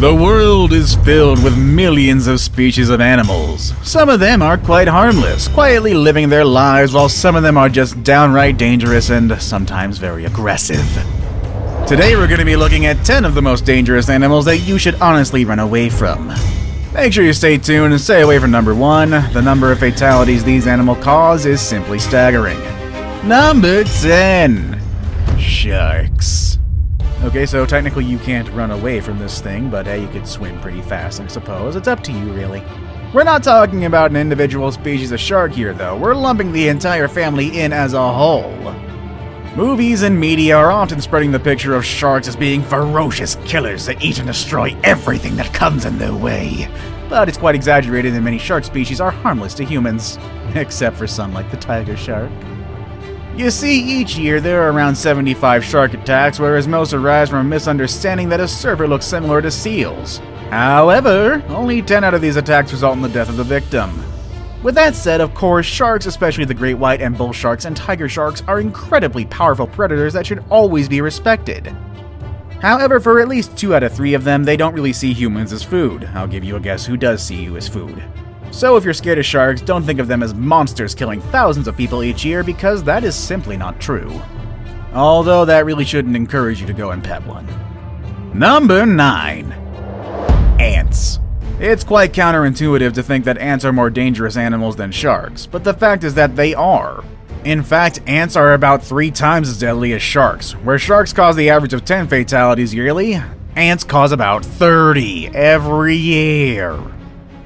The world is filled with millions of species of animals. Some of them are quite harmless, quietly living their lives, while some of them are just downright dangerous and sometimes very aggressive. Today we're going to be looking at 10 of the most dangerous animals that you should honestly run away from. Make sure you stay tuned and stay away from number 1. The number of fatalities these animals cause is simply staggering. Number 10. Sharks. Okay, so technically you can't run away from this thing, but hey, you could swim pretty fast, I suppose. It's up to you, really. We're not talking about an individual species of shark here, though. We're lumping the entire family in as a whole. Movies and media are often spreading the picture of sharks as being ferocious killers that eat and destroy everything that comes in their way. But it's quite exaggerated, and many shark species are harmless to humans, except for some like the tiger shark. You see, each year there are around 75 shark attacks, whereas most arise from a misunderstanding that a surfer looks similar to seals. However, only 10 out of these attacks result in the death of the victim. With that said, of course, sharks, especially the great white and bull sharks and tiger sharks, are incredibly powerful predators that should always be respected. However, for at least 2 out of 3 of them, they don't really see humans as food. I'll give you a guess who does see you as food. So if you're scared of sharks, don't think of them as monsters killing thousands of people each year, because that is simply not true. Although that really shouldn't encourage you to go and pet one. Number 9. Ants. It's quite counterintuitive to think that ants are more dangerous animals than sharks, but the fact is that they are. In fact, ants are about 3 times as deadly as sharks. Where sharks cause the average of 10 fatalities yearly, ants cause about 30 every year.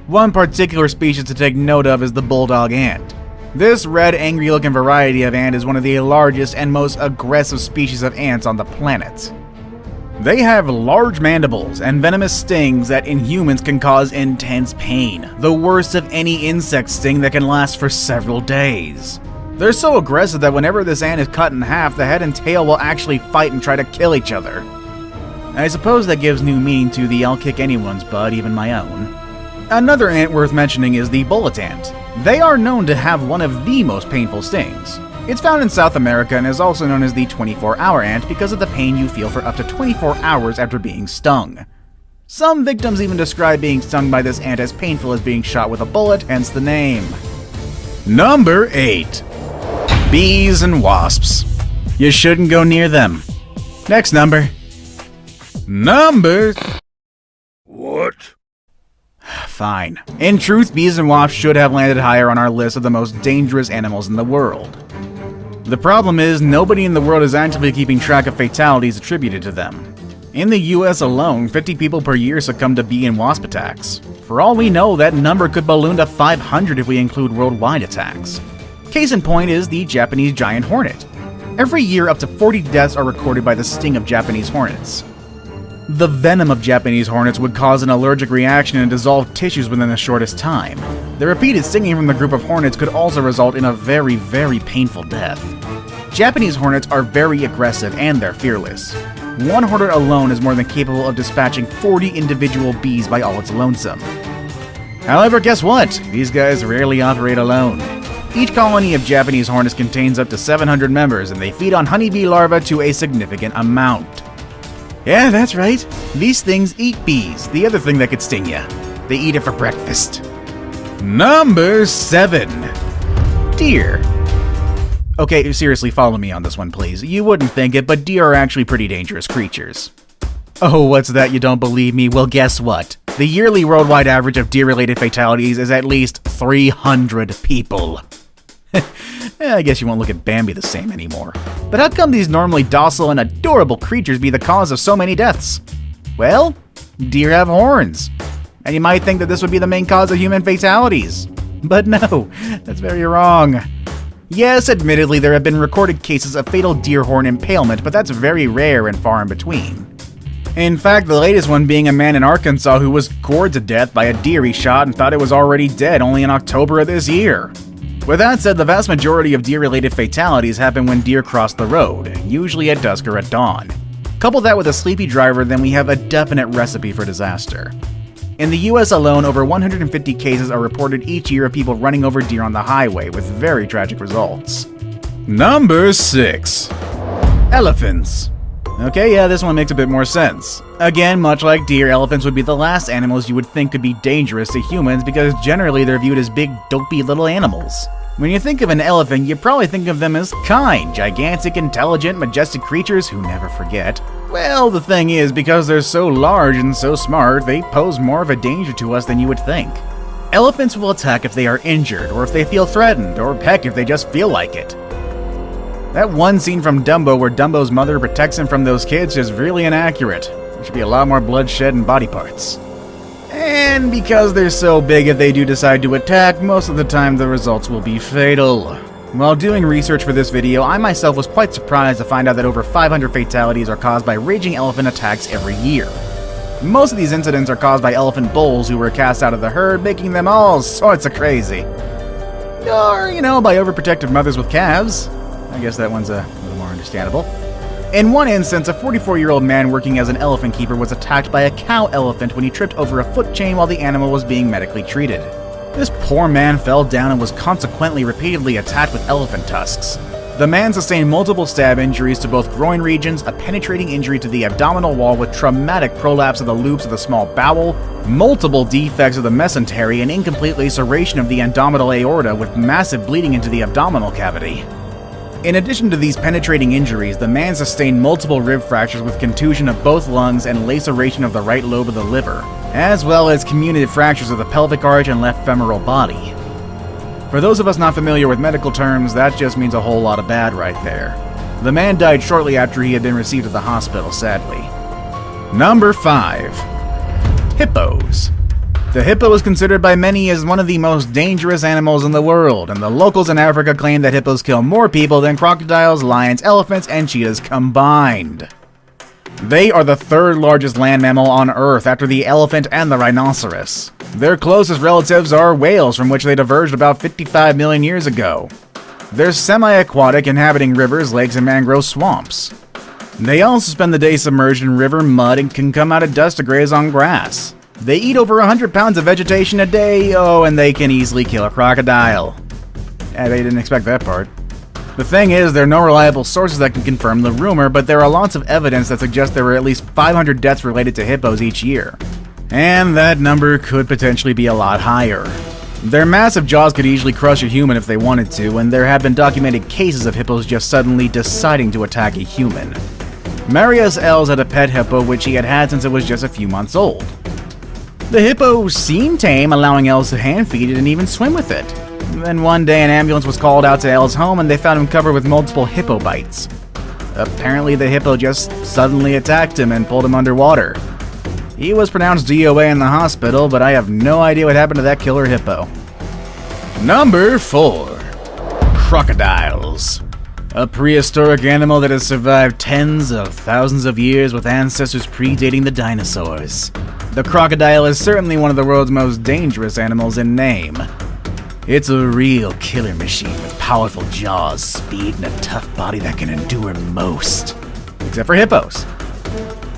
One particular species to take note of is the bulldog ant. This red, angry-looking variety of ant is one of the largest and most aggressive species of ants on the planet. They have large mandibles and venomous stings that in humans can cause intense pain, the worst of any insect sting that can last for several days. They're so aggressive that whenever this ant is cut in half, the head and tail will actually fight and try to kill each other. I suppose that gives new meaning to the "I'll kick anyone's butt, even my own." Another ant worth mentioning is the bullet ant. They are known to have one of the most painful stings. It's found in South America and is also known as the 24-hour ant because of the pain you feel for up to 24 hours after being stung. Some victims even describe being stung by this ant as painful as being shot with a bullet, hence the name. Number 8. Bees and wasps. You shouldn't go near them. Next number. Number... What? Fine. In truth, bees and wasps should have landed higher on our list of the most dangerous animals in the world. The problem is, nobody in the world is actively keeping track of fatalities attributed to them. In the US alone, 50 people per year succumb to bee and wasp attacks. For all we know, that number could balloon to 500 if we include worldwide attacks. Case in point is the Japanese giant hornet. Every year, up to 40 deaths are recorded by the sting of Japanese hornets. The venom of Japanese hornets would cause an allergic reaction and dissolve tissues within the shortest time. The repeated stinging from the group of hornets could also result in a very, very painful death. Japanese hornets are very aggressive and they're fearless. One hornet alone is more than capable of dispatching 40 individual bees by all its lonesome. However, guess what? These guys rarely operate alone. Each colony of Japanese hornets contains up to 700 members, and they feed on honeybee larvae to a significant amount. Yeah, that's right. These things eat bees, the other thing that could sting you. They eat it for breakfast. Number 7. Deer. Okay, seriously, follow me on this one, please. You wouldn't think it, but deer are actually pretty dangerous creatures. Oh, what's that? You don't believe me? Well, guess what? The yearly worldwide average of deer-related fatalities is at least 300 people. I guess you won't look at Bambi the same anymore. But how come these normally docile and adorable creatures be the cause of so many deaths? Well, deer have horns. And you might think that this would be the main cause of human fatalities. But no, that's very wrong. Yes, admittedly, there have been recorded cases of fatal deer horn impalement, but that's very rare and far in between. In fact, the latest one being a man in Arkansas who was gored to death by a deer he shot and thought it was already dead only in October of this year. With that said, the vast majority of deer-related fatalities happen when deer cross the road, usually at dusk or at dawn. Couple that with a sleepy driver, then we have a definite recipe for disaster. In the US alone, over 150 cases are reported each year of people running over deer on the highway, with very tragic results. Number 6. Elephants. Okay, yeah, this one makes a bit more sense. Again, much like deer, elephants would be the last animals you would think could be dangerous to humans because generally they're viewed as big, dopey little animals. When you think of an elephant, you probably think of them as kind, gigantic, intelligent, majestic creatures who never forget. Well, the thing is, because they're so large and so smart, they pose more of a danger to us than you would think. Elephants will attack if they are injured, or if they feel threatened, or peck if they just feel like it. That one scene from Dumbo where Dumbo's mother protects him from those kids is really inaccurate. There should be a lot more bloodshed and body parts. And because they're so big, if they do decide to attack, most of the time the results will be fatal. While doing research for this video, I myself was quite surprised to find out that over 500 fatalities are caused by raging elephant attacks every year. Most of these incidents are caused by elephant bulls who were cast out of the herd, making them all sorts of crazy. Or, by overprotective mothers with calves. I guess that one's a little more understandable. In one instance, a 44-year-old man working as an elephant keeper was attacked by a cow elephant when he tripped over a foot chain while the animal was being medically treated. This poor man fell down and was consequently repeatedly attacked with elephant tusks. The man sustained multiple stab injuries to both groin regions, a penetrating injury to the abdominal wall with traumatic prolapse of the loops of the small bowel, multiple defects of the mesentery, and incomplete laceration of the abdominal aorta with massive bleeding into the abdominal cavity. In addition to these penetrating injuries, the man sustained multiple rib fractures with contusion of both lungs and laceration of the right lobe of the liver, as well as comminuted fractures of the pelvic arch and left femoral body. For those of us not familiar with medical terms, that just means a whole lot of bad right there. The man died shortly after he had been received at the hospital, sadly. Number 5. Hippos. The hippo is considered by many as one of the most dangerous animals in the world, and the locals in Africa claim that hippos kill more people than crocodiles, lions, elephants, and cheetahs combined. They are the third largest land mammal on Earth after the elephant and the rhinoceros. Their closest relatives are whales, from which they diverged about 55 million years ago. They're semi-aquatic, inhabiting rivers, lakes, and mangrove swamps. They also spend the day submerged in river mud and can come out at dusk to graze on grass. They eat over 100 pounds of vegetation a day, and they can easily kill a crocodile. Yeah, they didn't expect that part. The thing is, there are no reliable sources that can confirm the rumor, but there are lots of evidence that suggests there were at least 500 deaths related to hippos each year. And that number could potentially be a lot higher. Their massive jaws could easily crush a human if they wanted to, and there have been documented cases of hippos just suddenly deciding to attack a human. Marius Els had a pet hippo which he had had since it was just a few months old. The hippo seemed tame, allowing Els to hand feed it and even swim with it. Then one day an ambulance was called out to Els' home and they found him covered with multiple hippo bites. Apparently the hippo just suddenly attacked him and pulled him underwater. He was pronounced DOA in the hospital, but I have no idea what happened to that killer hippo. Number 4. Crocodiles. A prehistoric animal that has survived tens of thousands of years with ancestors predating the dinosaurs. The crocodile is certainly one of the world's most dangerous animals in name. It's a real killer machine with powerful jaws, speed, and a tough body that can endure most. Except for hippos.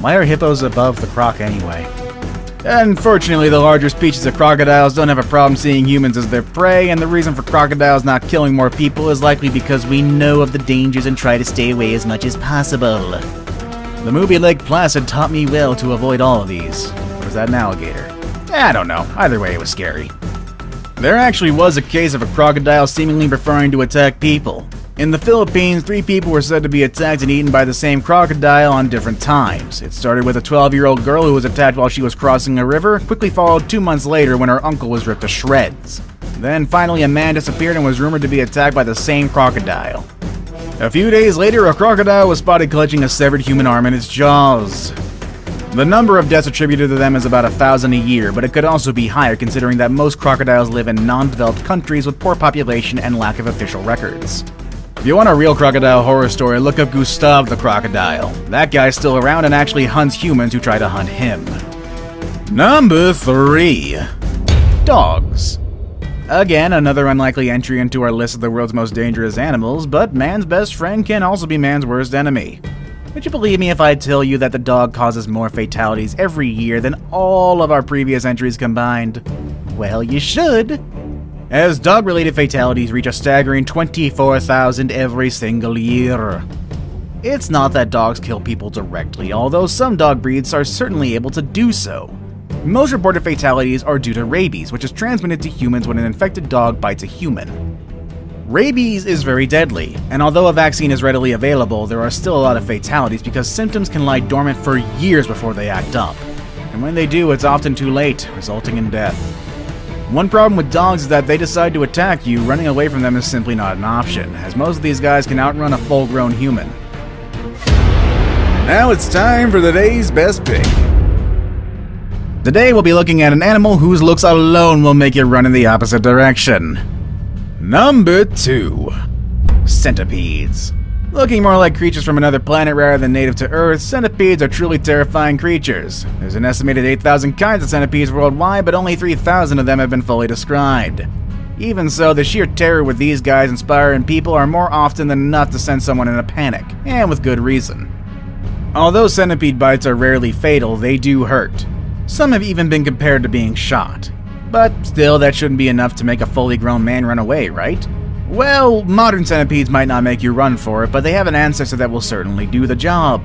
Why are hippos above the croc anyway? Unfortunately, the larger species of crocodiles don't have a problem seeing humans as their prey, and the reason for crocodiles not killing more people is likely because we know of the dangers and try to stay away as much as possible. The movie Lake Placid taught me well to avoid all of these. Or was that an alligator? I don't know. Either way, it was scary. There actually was a case of a crocodile seemingly preferring to attack people. In the Philippines, 3 people were said to be attacked and eaten by the same crocodile on different times. It started with a 12-year-old girl who was attacked while she was crossing a river, quickly followed 2 months later when her uncle was ripped to shreds. Then finally a man disappeared and was rumored to be attacked by the same crocodile. A few days later, a crocodile was spotted clutching a severed human arm in its jaws. The number of deaths attributed to them is about 1,000 a year, but it could also be higher considering that most crocodiles live in non-developed countries with poor population and lack of official records. If you want a real crocodile horror story, look up Gustav the crocodile. That guy's still around and actually hunts humans who try to hunt him. Number 3. Dogs. Again, another unlikely entry into our list of the world's most dangerous animals, but man's best friend can also be man's worst enemy. Would you believe me if I tell you that the dog causes more fatalities every year than all of our previous entries combined? Well, you should. As dog-related fatalities reach a staggering 24,000 every single year. It's not that dogs kill people directly, although some dog breeds are certainly able to do so. Most reported fatalities are due to rabies, which is transmitted to humans when an infected dog bites a human. Rabies is very deadly, and although a vaccine is readily available, there are still a lot of fatalities because symptoms can lie dormant for years before they act up. And when they do, it's often too late, resulting in death. One problem with dogs is that they decide to attack you, running away from them is simply not an option, as most of these guys can outrun a full-grown human. Now it's time for the day's best pick. Today we'll be looking at an animal whose looks alone will make you run in the opposite direction. Number 2. Centipedes. Looking more like creatures from another planet rather than native to Earth, centipedes are truly terrifying creatures. There's an estimated 8,000 kinds of centipedes worldwide, but only 3,000 of them have been fully described. Even so, the sheer terror with these guys inspiring people are more often than enough to send someone in a panic, and with good reason. Although centipede bites are rarely fatal, they do hurt. Some have even been compared to being shot. But still, that shouldn't be enough to make a fully grown man run away, right? Well, modern centipedes might not make you run for it, but they have an ancestor that will certainly do the job.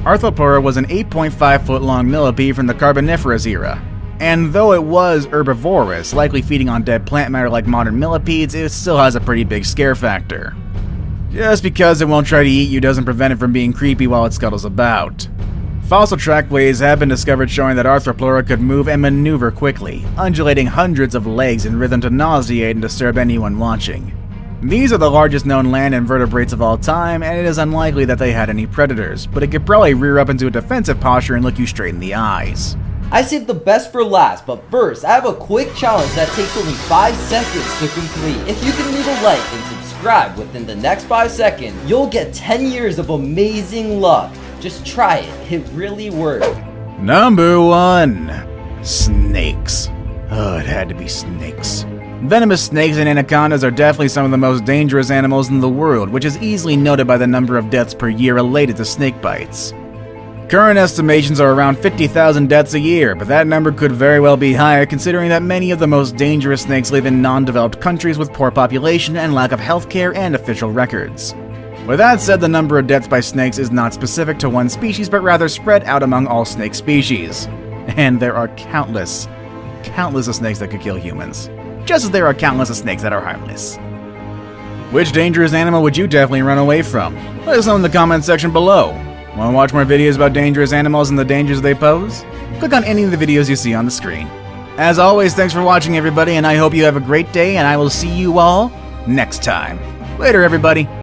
Arthropleura was an 8.5-foot long millipede from the Carboniferous era. And though it was herbivorous, likely feeding on dead plant matter like modern millipedes, it still has a pretty big scare factor. Just because it won't try to eat you doesn't prevent it from being creepy while it scuttles about. Fossil trackways have been discovered showing that Arthropleura could move and maneuver quickly, undulating hundreds of legs in rhythm to nauseate and disturb anyone watching. These are the largest known land invertebrates of all time, and it is unlikely that they had any predators, but it could probably rear up into a defensive posture and look you straight in the eyes. I saved the best for last, but first, I have a quick challenge that takes only 5 seconds to complete. If you can leave a like and subscribe within the next 5 seconds, you'll get 10 years of amazing luck. Just try it, it really works. Number 1. Snakes. Oh, it had to be snakes. Venomous snakes and anacondas are definitely some of the most dangerous animals in the world, which is easily noted by the number of deaths per year related to snake bites. Current estimations are around 50,000 deaths a year, but that number could very well be higher considering that many of the most dangerous snakes live in non-developed countries with poor population and lack of healthcare and official records. With that said, the number of deaths by snakes is not specific to one species, but rather spread out among all snake species. And there are countless of snakes that could kill humans, just as there are countless of snakes that are harmless. Which dangerous animal would you definitely run away from? Let us know in the comment section below. Want to watch more videos about dangerous animals and the dangers they pose? Click on any of the videos you see on the screen. As always, thanks for watching everybody, and I hope you have a great day, and I will see you all next time. Later everybody.